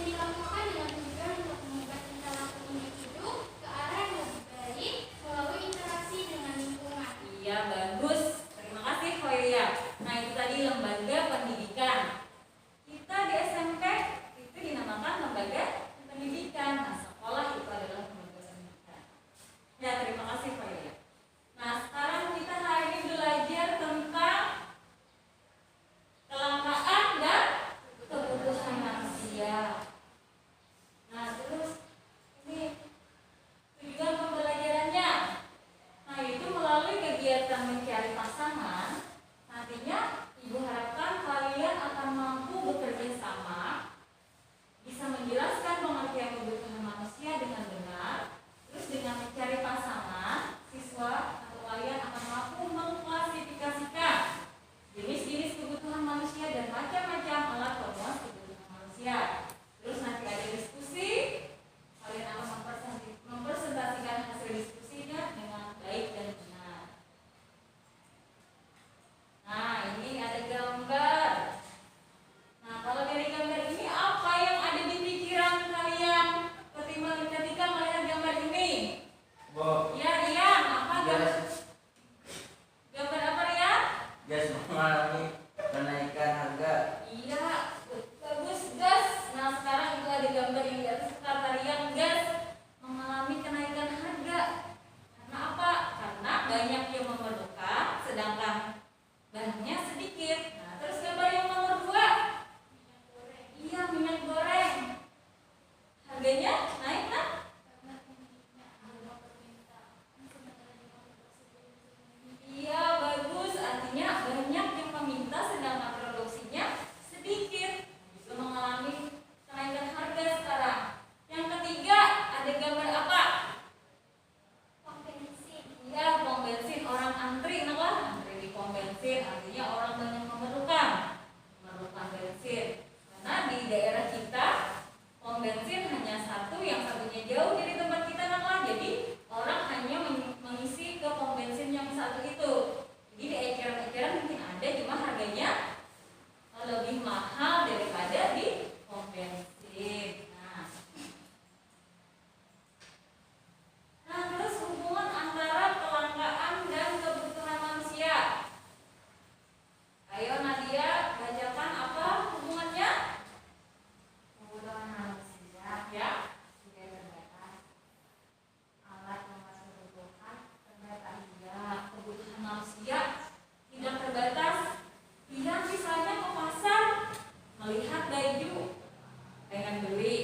dilakukan dengan tujuan untuk mengubah tingkah laku individu ke arah yang lebih baik melalui interaksi dengan lingkungan. Iya, bagus. Terima kasih, Hoya. Nah, itu tadi lembaga pendidikan. Kita di SMP itu dinamakan lembaga pendidikan. Nah, sekolah itu adalah lembaga pendidikan. Ya, terima kasih, Hoya. Nah, sekarang kita hari ini belajar tentang kelangkaan dan kebutuhan manusia. Nah, terus ini tujuan pembelajarannya. Nah, itu melalui kegiatan mencari pasangan, nantinya Ibu harapkan kalian akan mampu bekerja sama, bisa menjelaskan pengertian kebutuhan manusia dengan benar. Terus dengan mencari pasangan, siswa atau kalian akan mampu mengklasifikasikan jenis-jenis kebutuhan manusia dan macam-macam alat pemuas kebutuhan manusia. Terus nanti ada diskusi, kalian akan mempresentasikan hasil diskusinya dengan baik dan benar. Nah, ini ada gambar. Nah, kalau dari gambar ini apa yang ada di pikiran kalian ketika melihat gambar ini? Ya, Rian, apa gambar? Gambar apa, Rian? Gas mengalami kenaikan harga. Iya, bagus, gas. Nah, sekarang itu ada gambar yang di atas kata Rian, gas mengalami kenaikan harga. Karena apa? Karena banyak yang memerlukan, sedangkan bahannya sedikit. Nah, terus gambar yang nomor 2. Iya, minyak goreng. Harganya naik, nah? Iya, bagus. Artinya banyak yang meminta sedangkan produksinya sedikit. Itu mengalami kenaikan harga sekarang. Yang ketiga, ada gambar apa? Pom bensin. Iya, pom bensin. Orang antri, antri di pom bensin. Artinya orang banyak memerlukan bensin. Karena di daerah kita pom bensin hanya satu, yang satunya jauh dari tempat kita, jadi orang hanya mengisi ke pom bensin yang satu itu. Jadi di eceran-eceran mungkin ada, cuma harganya lebih mahal daripada di pom bensin. Nah, terus hubungan antara kelangkaan dan kebutuhan manusia. Ayo Nadia, bacakan apa hubungannya? Kebutuhan manusia Ya. tidak terbatas. Alat memuas kebutuhan terbatas. Ya, kebutuhan manusia tidak terbatas. Dia misalnya ke pasar, melihat baju, pengen beli,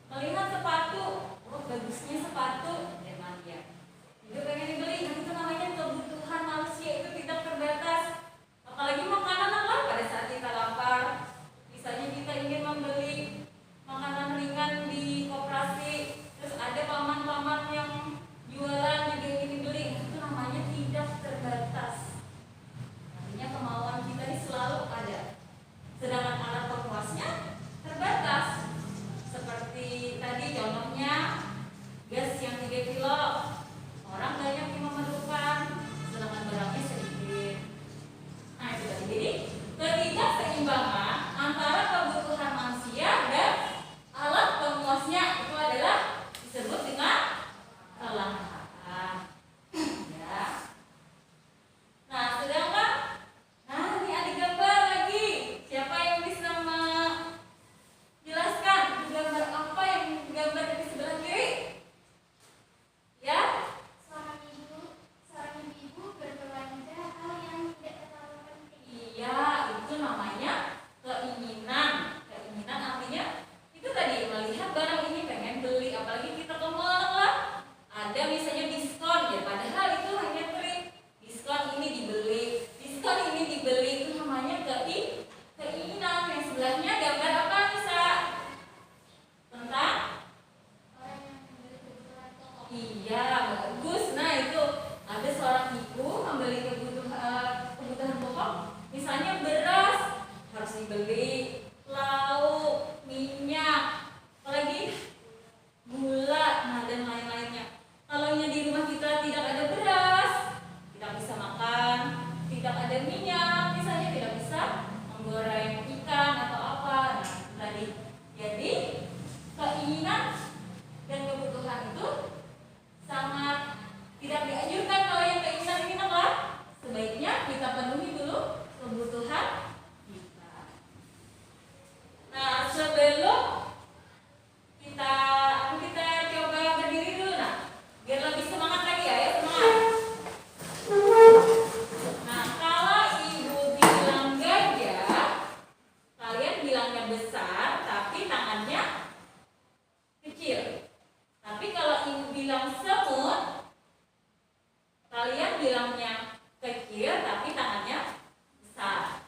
melihat sepatu, oh bagusnya sepatu, dan dia juga pengen dibeli. Nah, itu namanya kebutuhan manusia itu tidak terbatas. Apalagi makanan apa pada saat kita lapar, misalnya kita ingin membeli makanan ringan di koperasi, terus ada paman-paman yang jualan juga ingin dibeli, itu namanya tidak terbatas. Artinya kemauan kita ini selalu ada. Sedangkan alat pemuasnya terbatas. Seperti tadi contohnya gas yang 3 kilo. Orang banyak yang memerlukan, sedangkan barangnya sedikit. Nah, itu tadi. Jadi ketidakseimbangan antara kebutuhan manusia dan alat pemuasnya itu adalah disebut dengan kelangkaan. Ya. Nah, sedangkan ini ada gambar lagi. Siapa yang bisa menjelaskan gambar apa yang gambar di sebelah kiri? Ya? Seorang ibu berbelanja hal yang tidak terlalu penting. Iya, itu namanya keinginan. Keinginan artinya itu tadi melihat barang ini pengen beli, apalagi kita ke mall lah. Ada misalnya diskon ya, padahal itu hanya trik. Diskon ini dibeli, itu namanya keinginan. Yang sebelahnya gambar apa bisa? Tentang Orang yang membeli kebutuhan pokok. iya, bagus. Nah, itu ada seorang ibu membeli kebutuhan pokok, misalnya beras harus dibeli, lauk, minyak, apalagi gula, dan lain-lainnya. Kalau di rumah kita tidak ada beras, tidak bisa makan, tidak ada minyak, misalnya tidak bisa menggoreng ikan atau apa. Nah, tadi jadi keinginan dan kebutuhan itu sangat tidak dianjurkan. Kalau yang keinginan ini apa? Sebaiknya kita penuhi dulu kebutuhan kita. Nah, sebelum kita coba berdiri dulu, nah, biar lebih semangat lagi ya, semangat. Nah, kalau ibu bilang gajah, kalian bilangnya besar, tapi tangannya kecil. Tapi kalau ibu bilang semut, kalian bilangnya kecil, tapi tangannya besar.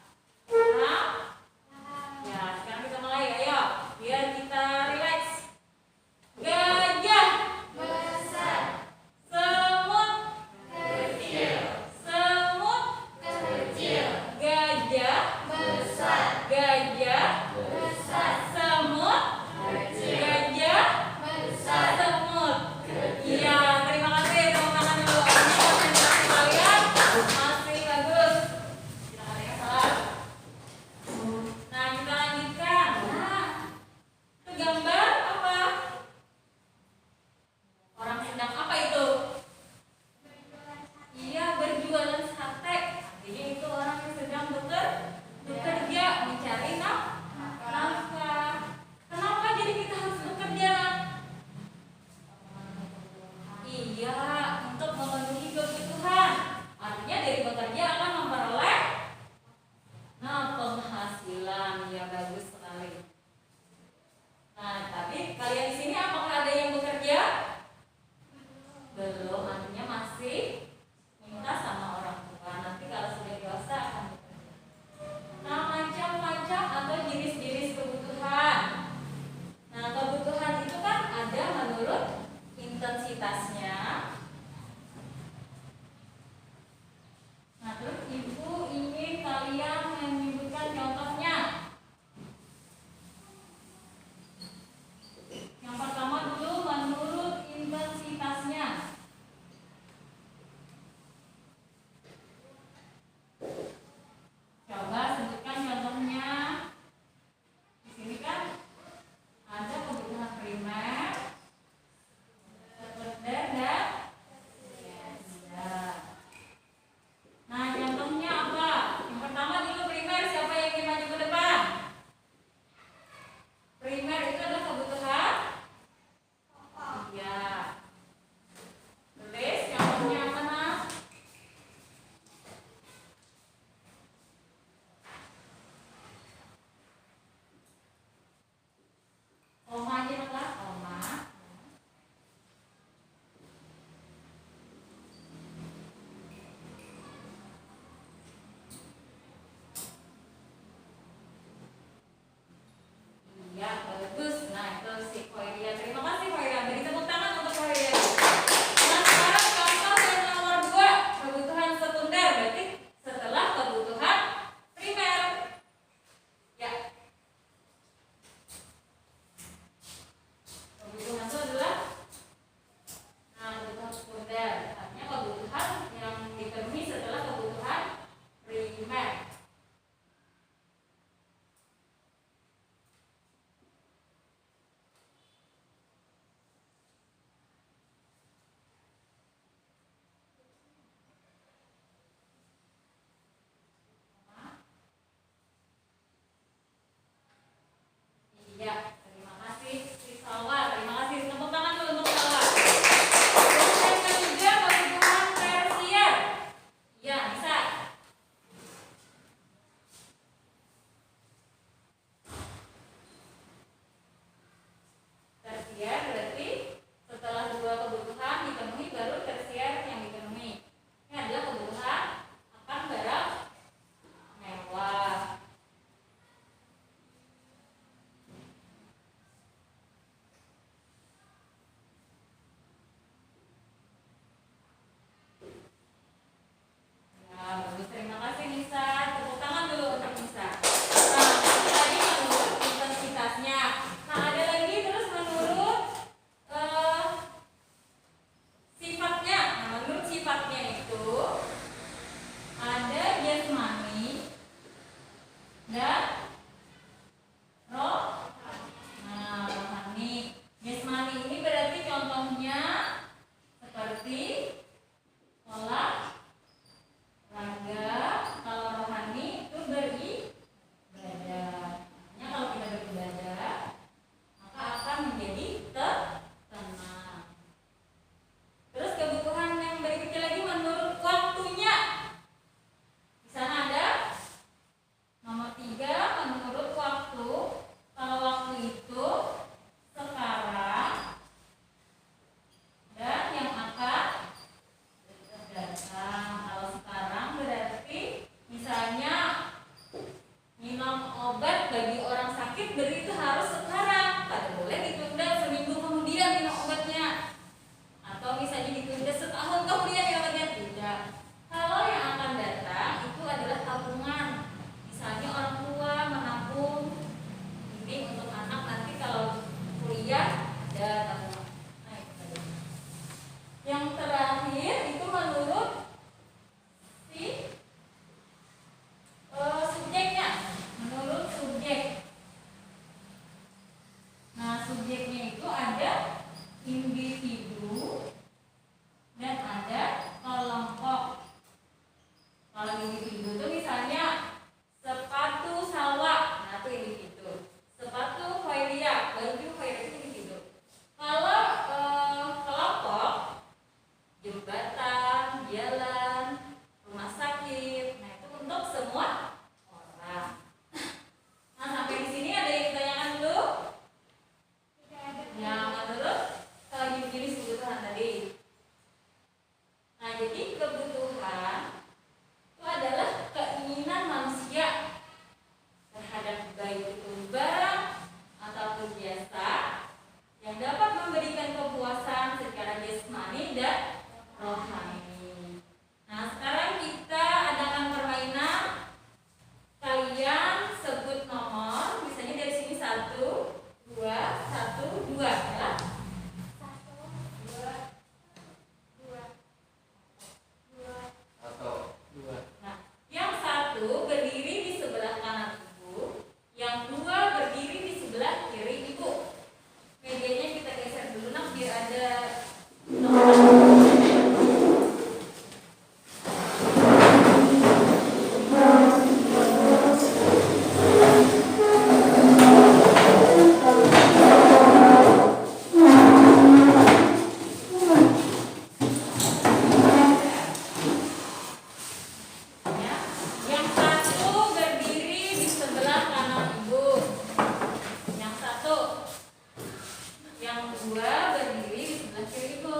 dua berdiri di sebelah kiri ibu.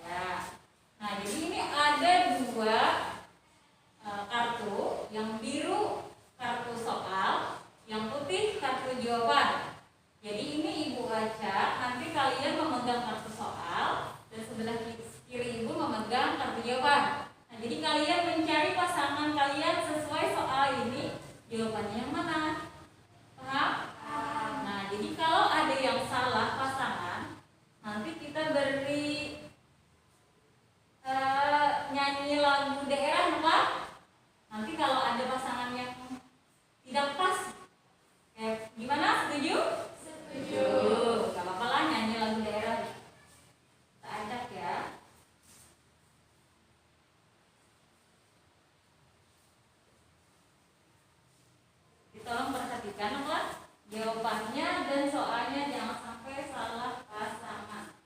Ya. Nah, jadi ini ada dua kartu, yang biru kartu soal, yang putih kartu jawaban. Jadi ini ibu acak, nanti kalian memegang kartu soal dan sebelah kiri ibu memegang kartu jawaban. Nah, jadi kalian mencari pasangan kalian sesuai soal ini, jawabannya yang mana? Paham? Nah, jadi kalau ada yang salah pasangan, nanti kita beri nyanyi lagu daerah, bukan? Nanti kalau ada pasangan yang tidak pas, gimana? Setuju? Setuju. Gak apa-apa lah nyanyi lagu daerah. Kita ajak ya. Tolong perhatikan apa? Jawabannya dan soalnya jangan sampai salah pasangan.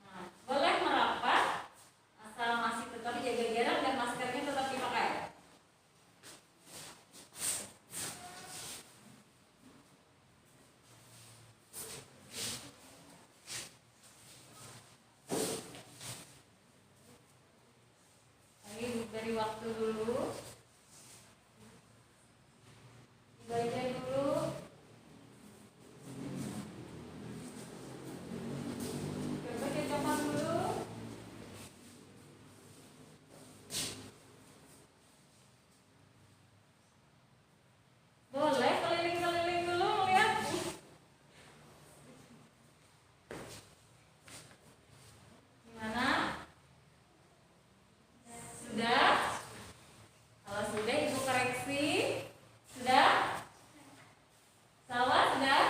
Nah, boleh merapat asal masih tetap jaga jarak dan maskernya tetap dipakai. Beri waktu dulu. Baca dulu. Coba cocokkan dulu. Boleh keliling-keliling dulu lihat. Gimana? Sudah? Kalau sudah ibu koreksi. Sudah? Salwa sudah?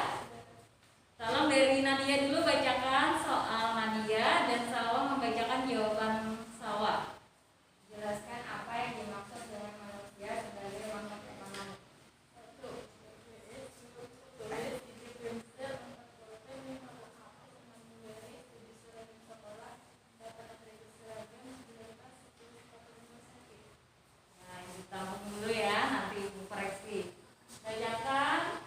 Tolong dari Nadia dulu bacakan soal Nadia dan Salwa membacakan jawaban Salwa. Jelaskan apa yang dimaksud dengan manusia sebagai makhluk ekonomi. Nah, ibu tampung dulu ya, nanti ibu koreksi. Bacakan.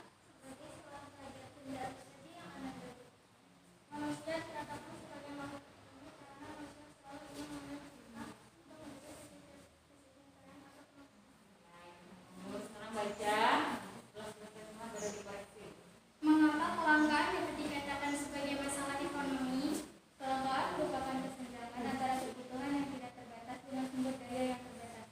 Manusia dikatakan sebagai makhluk ekonomi karena manusia selalu ingin mencipta untuk menjadi kesejahteraan atau kemajuan. Sekarang baca. Setelah selesai semua baru dikoreksi. Mengapa kelangkaan dapat dikatakan sebagai masalah ekonomi? Kelangkaan merupakan kesenjangan antara kebutuhan yang tidak terbatas dengan sumber daya yang terbatas.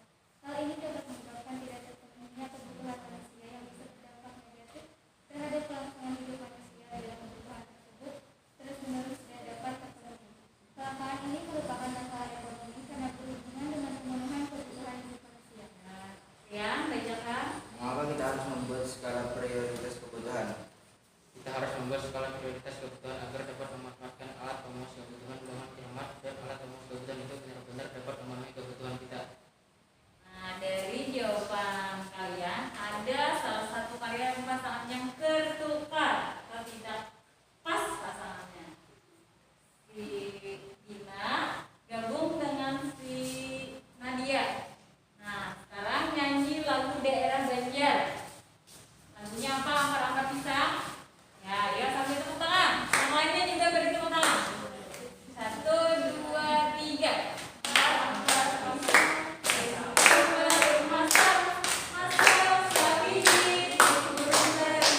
Hal ini dapat menyebabkan tidak terpenuhinya kebutuhan manusia yang bisa berdampak negatif terhadap kelangsungan hidup manusia dalam kebutuhan tersebut terus-menerus tidak dapat terpenuhi. Kelangkaan ini merupakan masalah ekonomi karena berhubungan dengan pemenuhan kebutuhan hidup manusia. Yang bacakan. Mengapa kita harus membuat skala prioritas kebutuhan? Kita harus membuat skala prioritas kebutuhan agar dapat memanfaatkan alat pemenuh kebutuhan dengan cermat dan alat pemenuh kebutuhan itu benar-benar dapat memenuhi kebutuhan kita. Nah, dari jawaban kalian ada salah satu karya pasangan yang tertukar atau tidak pas pasangannya. Si Gina gabung dengan si Nadia. Nah, sekarang nyanyi lagu daerah Banjar. Lagunya apa? Angkat-angkat pisang. Ya, ya sambil tepuk tangan. Yang lainnya juga beri tepuk tangan. 1, 2, 3. Angkat pisang. Masak, masak, sapi, burung dari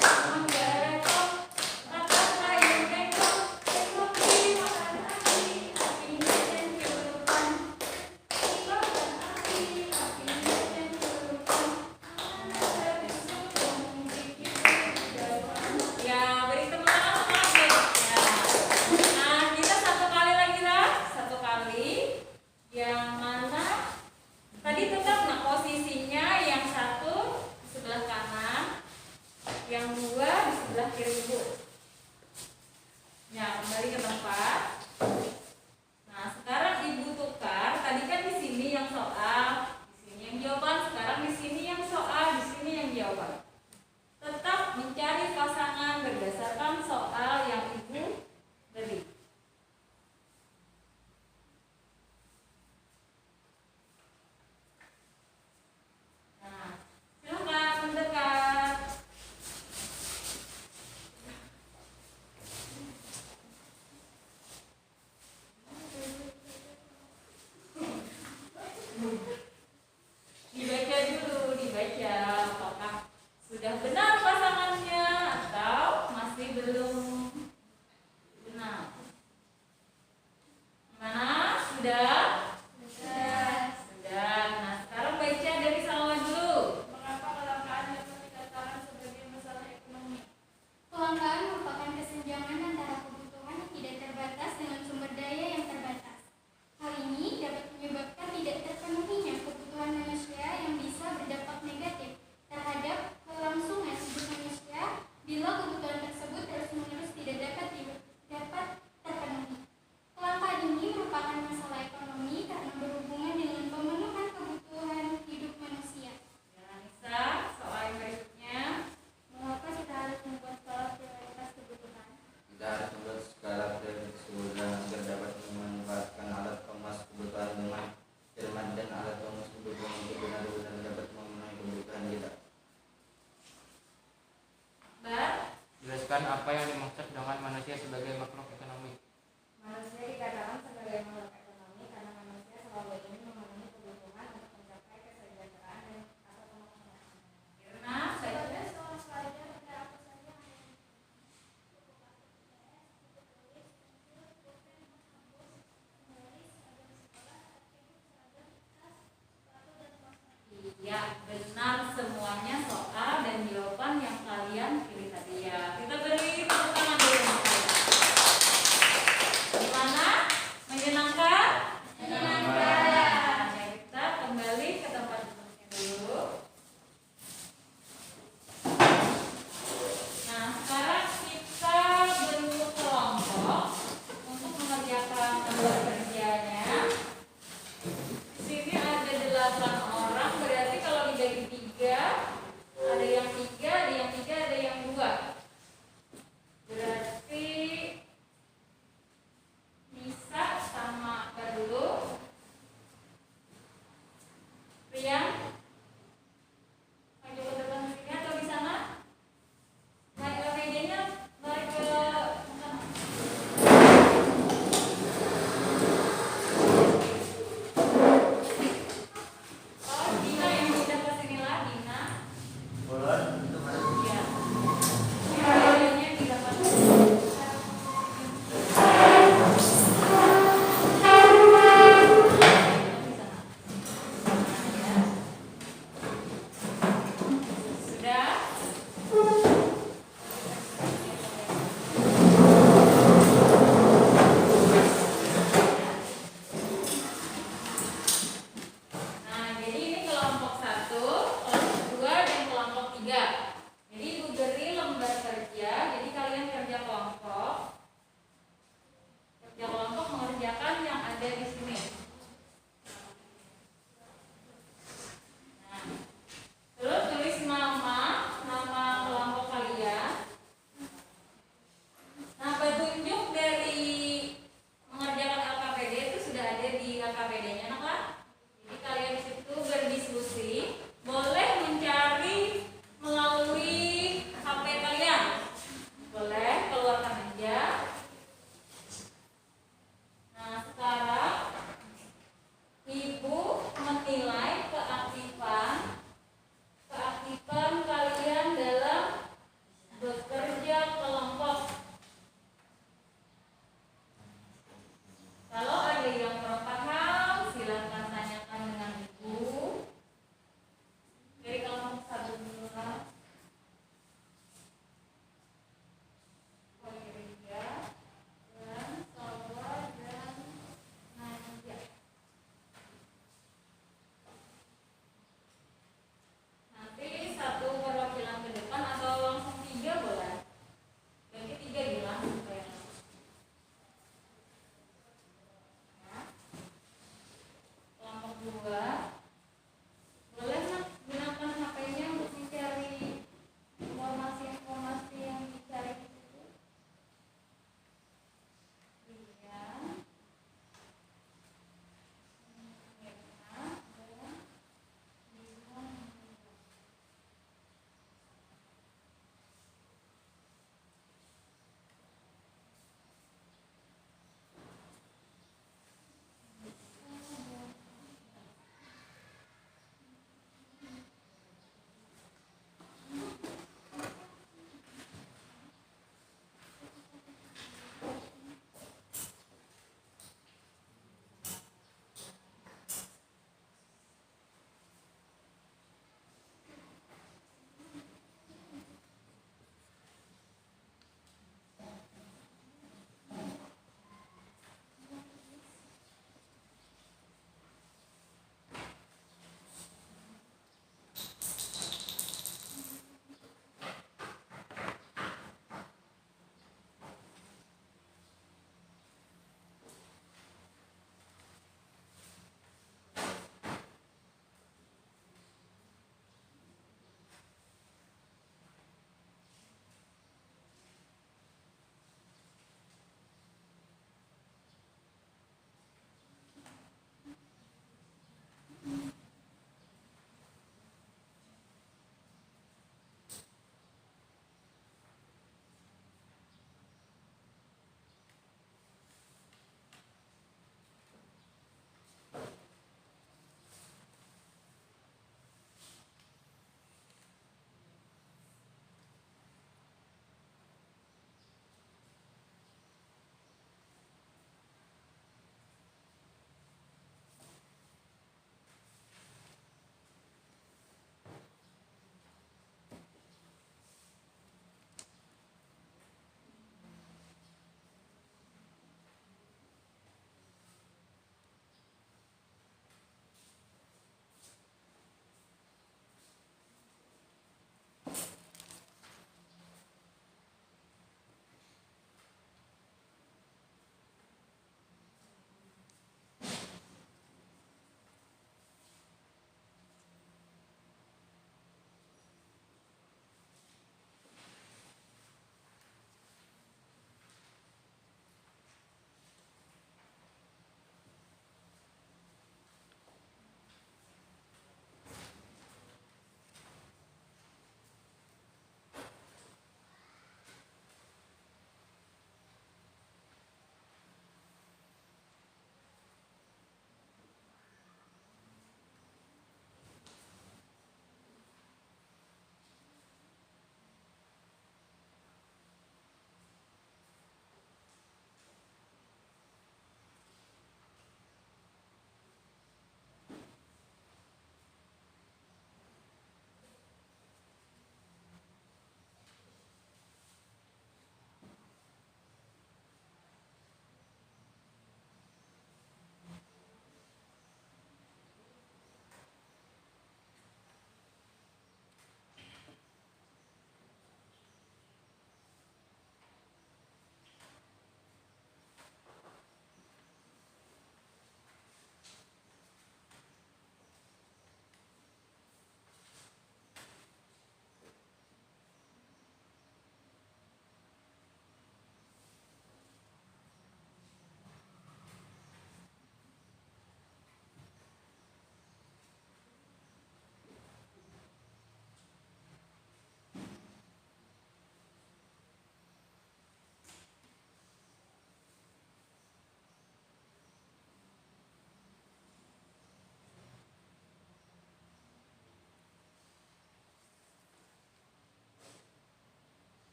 manggarekong, makan sayur bengkok, bengkok dimakan api, apinya cengkerupan, dimakan api, apinya cengkerupan, anak bersukung dikit jauhan. Ya, beri tepuk tangan lagi. Ya. Nah, kita satu kali lagi lah, satu kali. Yang mana tadi tetap nah posisinya yang satu di sebelah kanan, yang dua di sebelah kiri ibu. Ya, kembali ke tempat. Nah, sekarang ibu tukar. Tadi kan di sini yang soal, di sini yang jawaban. Sekarang di sini yang soal, di sini yang jawaban. Tetap mencari pasangan berdasarkan soal yang ibu beri. Nah, silakan mendekat. menjelaskan apa yang dimaksud dengan manusia sebagai makhluk ekonomi.